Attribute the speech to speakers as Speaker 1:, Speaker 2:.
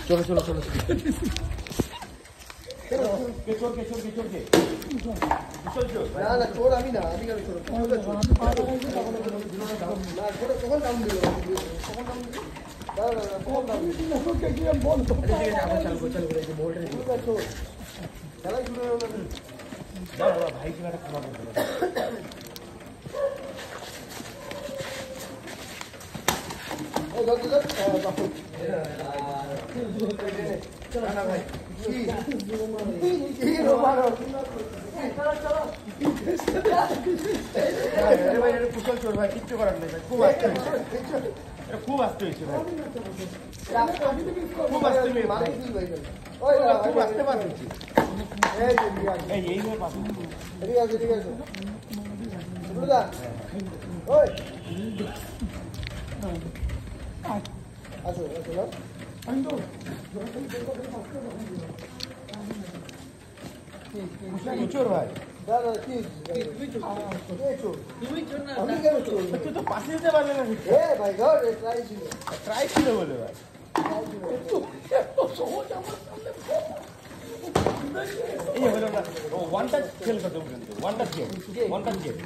Speaker 1: চলো চলো চলো না না চোর আমি না আমি কেন চোর কখন দাম দিল ভাই কি একটা খাবার কুশল চোর ভাই কিচ্ছু করার নেই খুব আসতে খুব আসতে হয়েছে ভাই খুব আসতে খুব আসতে পারছি এইভাবে পাবো ঠিক আছে ঠিক আছে আসো চোর ভাই দাদা কি তুই তো পাশে যেতে পারলে না ভাই ট্রাই ছিল বলে ভাই এই হলো না ওয়ান টাচ খেল করতে কিন্তু ওয়ান টাচ গেম